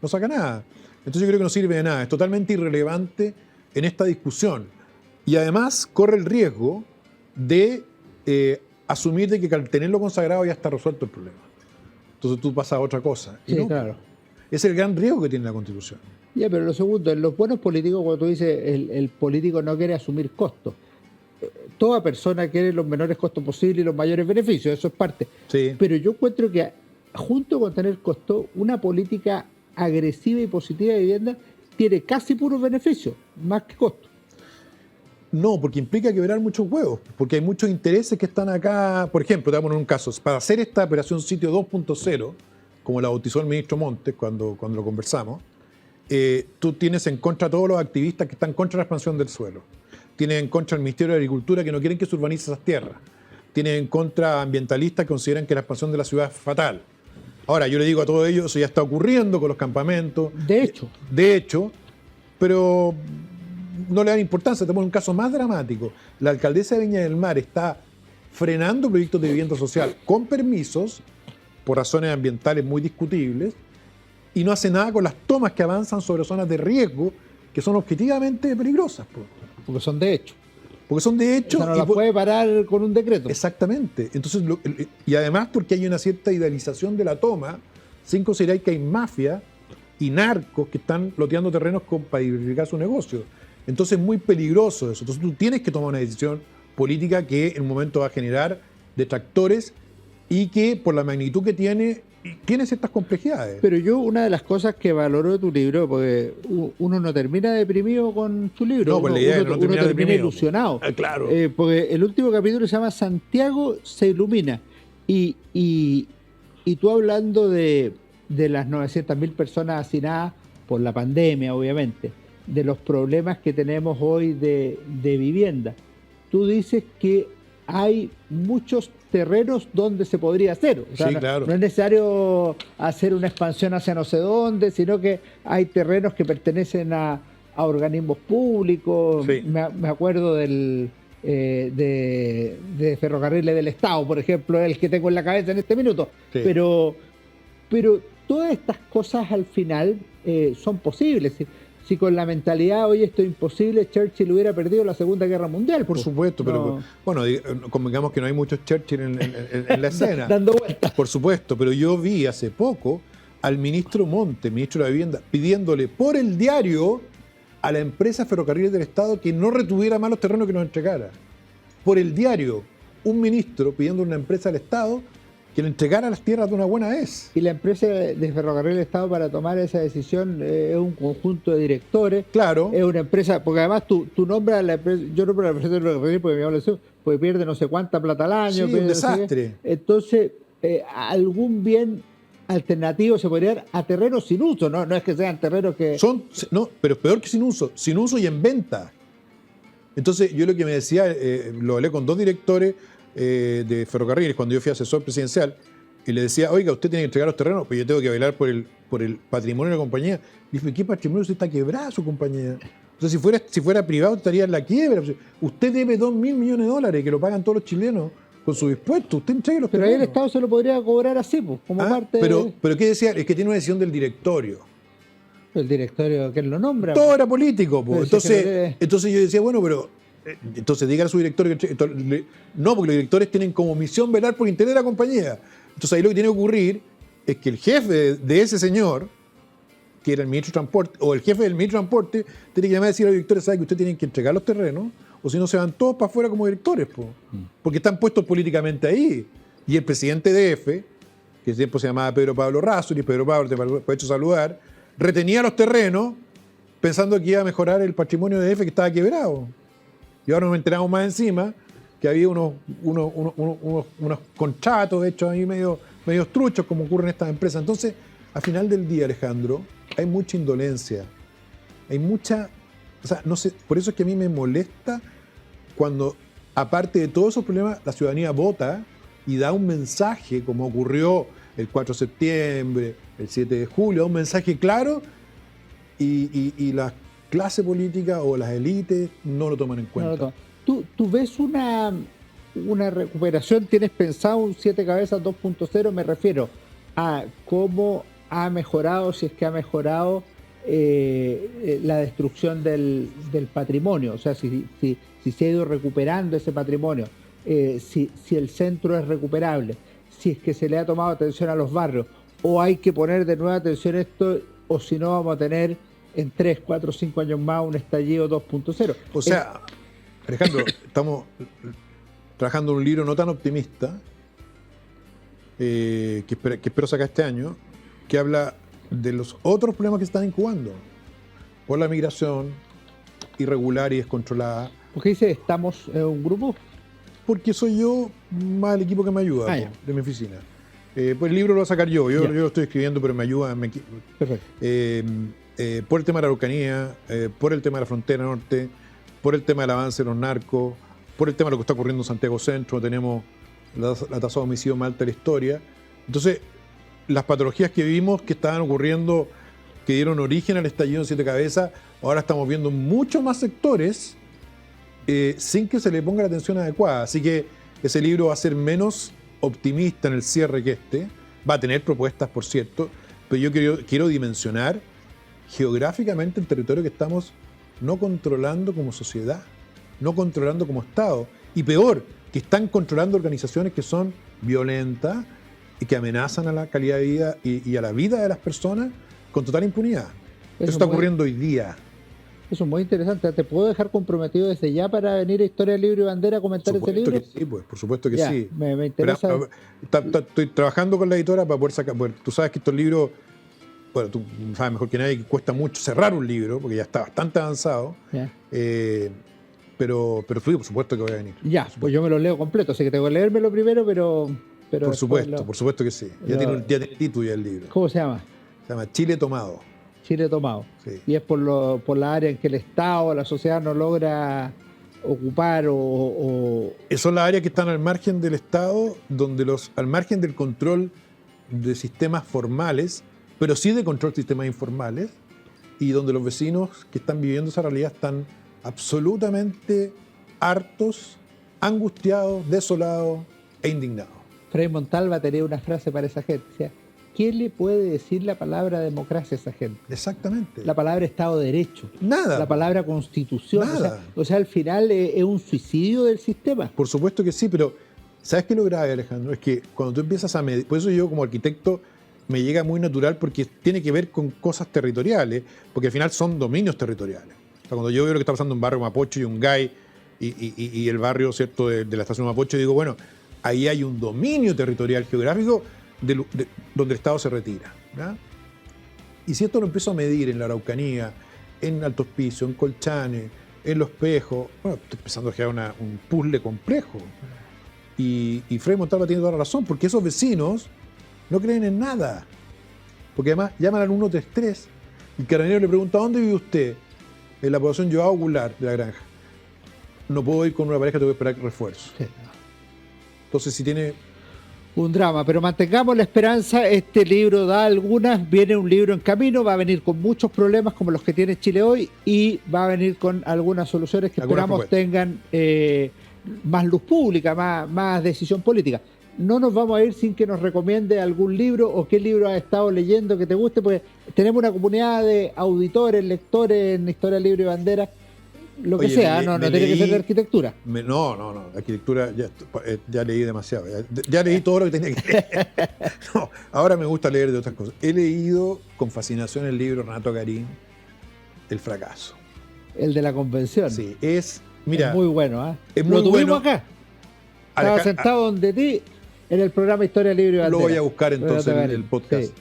No saca nada. Entonces yo creo que no sirve de nada, es totalmente irrelevante en esta discusión. Y además corre el riesgo de asumir de que al tenerlo consagrado ya está resuelto el problema. Entonces tú pasas a otra cosa. Sí, no, claro. Es el gran riesgo que tiene la Constitución. Ya, pero lo segundo, en los buenos políticos, cuando tú dices el político no quiere asumir costos, toda persona quiere los menores costos posibles y los mayores beneficios, eso es parte. Sí. Pero yo encuentro que junto con tener costos, una política agresiva y positiva de vivienda tiene casi puros beneficios, más que costos. No, porque implica quebrar muchos huevos, porque hay muchos intereses que están acá. Por ejemplo, te voy a poner un caso. Para hacer esta operación sitio 2.0, como la bautizó el ministro Montes cuando lo conversamos, tú tienes en contra a todos los activistas que están contra la expansión del suelo. Tienes en contra al Ministerio de Agricultura, que no quieren que se urbanice esas tierras. Tienes en contra a ambientalistas que consideran que la expansión de la ciudad es fatal. Ahora, yo le digo a todos ellos, eso ya está ocurriendo con los campamentos. De hecho, pero no le dan importancia. Tenemos un caso más dramático. La alcaldesa de Viña del Mar está frenando proyectos de vivienda social con permisos, por razones ambientales muy discutibles, y no hace nada con las tomas que avanzan sobre zonas de riesgo que son objetivamente peligrosas. porque son de hecho. Porque son de hecho... O sea, no la puede parar con un decreto. Exactamente. Entonces, y además porque hay una cierta idealización de la toma, sin considerar que hay mafia y narcos que están loteando terrenos para diversificar su negocio. Entonces es muy peligroso eso. Entonces tú tienes que tomar una decisión política que en un momento va a generar detractores y que por la magnitud que tiene tiene ciertas complejidades. Pero yo, una de las cosas que valoro de tu libro, porque uno no termina deprimido con tu libro, No, pues la idea es no uno terminar termina deprimido. ilusionado. Claro. Porque el último capítulo se llama Santiago se ilumina. Y tú hablando de las 900.000 personas hacinadas por la pandemia, obviamente, de los problemas que tenemos hoy de vivienda. Tú dices que hay muchos terrenos donde se podría hacer. O sea, Sí, claro. no es necesario hacer una expansión hacia no sé dónde, sino que hay terrenos que pertenecen a organismos públicos. Sí. Me acuerdo de Ferrocarriles del Estado, por ejemplo, el que tengo en la cabeza en este minuto. Sí. Pero todas estas cosas al final son posibles. Si con la mentalidad, hoy esto es imposible, Churchill hubiera perdido la Segunda Guerra Mundial. Por supuesto, No. pero bueno, convengamos que no hay muchos Churchill en la escena. Dando vueltas. Por supuesto, pero yo vi hace poco al ministro Monte, ministro de la Vivienda, pidiéndole por el diario a la empresa Ferrocarriles del Estado que no retuviera más los terrenos que nos entregara. Por el diario, un ministro pidiendo a una empresa del Estado que le entregara las tierras de una buena vez. Y la empresa de Ferrocarril del Estado, para tomar esa decisión, es un conjunto de directores. Claro. Es una empresa, porque además tú nombras a la empresa, yo nombro a la empresa de Ferrocarril porque me llama la atención, porque pierde no sé cuánta plata al año. Sí, un pierde no sé qué. desastre. Entonces, algún bien alternativo se podría dar a terrenos sin uso, no es que sean terrenos que... No, pero peor que sin uso y en venta. Entonces, yo lo que me decía, lo hablé con dos directores de ferrocarriles cuando yo fui asesor presidencial, y le decía, oiga, usted tiene que entregar los terrenos, pero yo tengo que velar por el patrimonio de la compañía. Y dije, ¿qué patrimonio? Usted está quebrada su compañía. Entonces, si fuera privado, estaría en la quiebra. Usted debe $2.000 millones que lo pagan todos los chilenos con sus impuestos. Usted entregue los Pero terrenos. ahí el Estado se lo podría cobrar así, pues, como parte pero ¿qué decía? Es que tiene una decisión del directorio. del directorio que él lo nombra. Todo era político, po. Pero si es que Entonces yo decía, bueno, pero entonces dígale a su directorio que no, porque los directores tienen como misión velar por el interés de la compañía. Entonces ahí lo que tiene que ocurrir es que el jefe de ese señor, que era el ministro de Transporte, o el jefe del ministro de Transporte, tiene que llamar a decir a los directores, sabe que ustedes tienen que entregar los terrenos, o si no se van todos para afuera como directores, po. Porque están puestos políticamente ahí. Y el presidente de EFE, que ese tiempo se llamaba Pedro Pablo Razzoli, Pedro Pablo, te aprovecho saludar, retenía los terrenos pensando que iba a mejorar el patrimonio de EFE que estaba quebrado. Y ahora nos enteramos más encima que había unos contratos hechos ahí medio truchos, como ocurre en estas empresas. Entonces, al final del día, Alejandro, hay mucha indolencia. Hay mucha... O sea, no sé, por eso es que a mí me molesta cuando, aparte de todos esos problemas, la ciudadanía vota y da un mensaje, como ocurrió el 4 de septiembre, el 7 de julio, un mensaje claro, y la clase política o las élites no lo toman en cuenta. ¿Tú ves una recuperación? ¿Tienes pensado un 7 cabezas 2.0? Me refiero a cómo ha mejorado, si es que ha mejorado la destrucción del patrimonio. O sea, si se ha ido recuperando ese patrimonio, si el centro es recuperable, si es que se le ha tomado atención a los barrios, o hay que poner de nuevo atención a esto, o si no vamos a tener en 3, 4, 5 años más un estallido 2.0. O sea, Alejandro, estamos trabajando en un libro no tan optimista, que espero sacar este año, que habla de los otros problemas que se están incubando por la migración irregular y descontrolada. ¿Por qué dice estamos en un grupo? Porque soy yo más el equipo que me ayuda de mi oficina. Pues el libro lo voy a sacar yo lo estoy escribiendo, pero me ayuda. Perfecto. Por el tema de la Araucanía, por el tema de la frontera norte, por el tema del avance de los narcos, por el tema de lo que está ocurriendo en Santiago Centro, tenemos la tasa de homicidio más alta de la historia. Entonces, las patologías que vimos que estaban ocurriendo, que dieron origen al estallido en 7 cabezas, ahora estamos viendo muchos más sectores sin que se le ponga la atención adecuada. Así que ese libro va a ser menos optimista en el cierre que este. Va a tener propuestas, por cierto, pero yo quiero dimensionar geográficamente el territorio que estamos no controlando como sociedad, no controlando como Estado, y peor, que están controlando organizaciones que son violentas y que amenazan a la calidad de vida y a la vida de las personas con total impunidad. Eso está ocurriendo hoy día. Eso es muy interesante. ¿Te puedo dejar comprometido desde ya para venir a Historia, Libro y Bandera a comentar ese libro? Que sí, pues, por supuesto que ya, sí. Me interesa. Pero, estoy trabajando con la editora para poder sacar. Bueno, tú sabes que estos libros, bueno, tú sabes mejor que nadie que cuesta mucho cerrar un libro, porque ya está bastante avanzado. Pero sí, por supuesto que voy a venir. Ya, pues yo me lo leo completo, así que tengo que leérmelo primero, pero por supuesto que sí. Ya tiene título ya el libro. ¿Cómo se llama? Se llama Chile Tomado. Chile Tomado. Sí. Y es por la área en que el Estado, la sociedad no logra ocupar o... Son las áreas que están al margen del Estado, al margen del control de sistemas formales, pero sí de control de sistemas informales, y donde los vecinos que están viviendo esa realidad están absolutamente hartos, angustiados, desolados e indignados. Frei Montalva tenía una frase para esa gente, decía, ¿qué le puede decir la palabra democracia a esa gente? Exactamente. La palabra Estado de Derecho. Nada. La palabra Constitución. Nada. O sea, al final es un suicidio del sistema. Por supuesto que sí, pero ¿sabes qué es lo grave, Alejandro? Es que cuando tú empiezas a medir, por eso yo como arquitecto me llega muy natural porque tiene que ver con cosas territoriales, porque al final son dominios territoriales. O sea, cuando yo veo lo que está pasando en Barrio Mapocho y Yungay y el barrio, ¿cierto?, de la estación Mapocho, digo, bueno, ahí hay un dominio territorial geográfico donde el Estado se retira, ¿verdad? Y si esto lo empiezo a medir en la Araucanía, en Alto Hospicio, en Colchane, en Los Pejos, bueno, estoy empezando a generar un puzzle complejo. Y Frei Montalva tiene toda la razón, porque esos vecinos no creen en nada. Porque además llaman al 133 y el carabinero le pregunta, ¿dónde vive usted? En la población Joao Goulart de la Granja. No puedo ir con una pareja, tengo que esperar refuerzo. Sí. Entonces, si tiene... Un drama, pero mantengamos la esperanza. Este libro da algunas, viene un libro en camino, va a venir con muchos problemas como los que tiene Chile hoy y va a venir con algunas soluciones que esperamos tengan más luz pública, más decisión política. No nos vamos a ir sin que nos recomiende algún libro o qué libro has estado leyendo que te guste, porque tenemos una comunidad de auditores, lectores en Historia, Libro y Bandera, lo que sea, no tiene que ser de arquitectura. No, arquitectura ya leí demasiado, ya leí todo lo que tenía que leer. No, ahora me gusta leer de otras cosas. He leído con fascinación el libro Renato Garín, El fracaso. El de la convención. Sí, mira, es muy bueno, ¿eh? Es muy lo tuvimos bueno. Acá. Estaba sentado donde ti en el programa Historia, Libro y Bandera. Lo voy a buscar entonces en el podcast. Sí.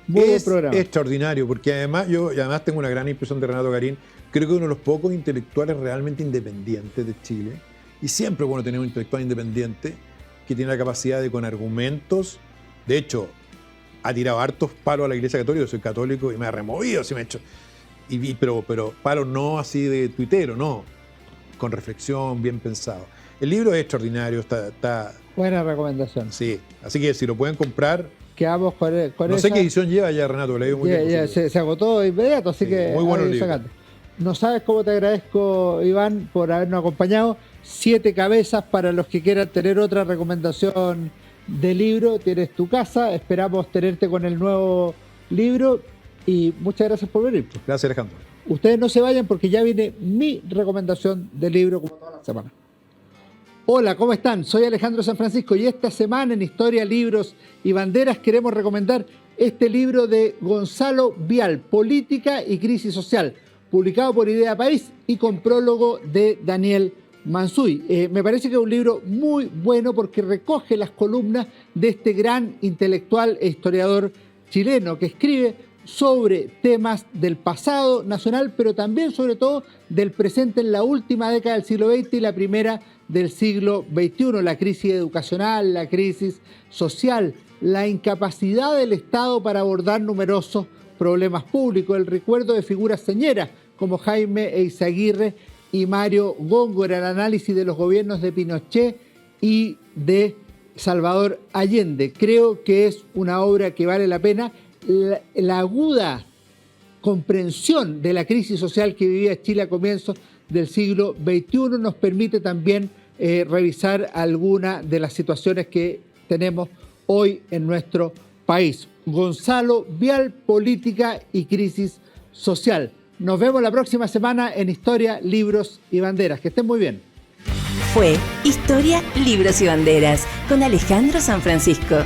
Muy buen programa. Extraordinario, porque además además tengo una gran impresión de Renato Garín. Creo que uno de los pocos intelectuales realmente independientes de Chile. Y siempre es bueno tener un intelectual independiente que tiene la capacidad de, con argumentos, de hecho, ha tirado hartos palos a la Iglesia Católica. Yo soy católico y me ha removido, si me ha hecho. Pero palos no así de tuitero, no. Con reflexión, bien pensado. El libro es extraordinario, está... Buena recomendación. Sí, así que si lo pueden comprar... Quedamos con no sé qué edición lleva ya, Renato, lo leí muy bien. Se agotó de inmediato, así que... Muy bueno el libro. No sabes cómo te agradezco, Iván, por habernos acompañado. 7 cabezas para los que quieran tener otra recomendación de libro. Tienes tu casa, esperamos tenerte con el nuevo libro y muchas gracias por venir. Gracias, Alejandro. Ustedes no se vayan porque ya viene mi recomendación de libro como toda la semana. Hola, ¿cómo están? Soy Alejandro San Francisco y esta semana en Historia, Libros y Banderas queremos recomendar este libro de Gonzalo Vial, Política y Crisis Social, publicado por Idea País y con prólogo de Daniel Mansuy. Me parece que es un libro muy bueno porque recoge las columnas de este gran intelectual e historiador chileno que escribe sobre temas del pasado nacional, pero también, sobre todo, del presente en la última década del siglo XX y la primera del siglo XXI, la crisis educacional, la crisis social, la incapacidad del Estado para abordar numerosos problemas públicos, el recuerdo de figuras señeras como Jaime Eizaguirre y Mario Góngora, el análisis de los gobiernos de Pinochet y de Salvador Allende. Creo que es una obra que vale la pena. La aguda comprensión de la crisis social que vivía Chile a comienzos del siglo XXI nos permite también revisar algunas de las situaciones que tenemos hoy en nuestro país. Gonzalo Vial, Política y Crisis Social. Nos vemos la próxima semana en Historia, Libros y Banderas. Que estén muy bien. Fue Historia, Libros y Banderas con Alejandro San Francisco.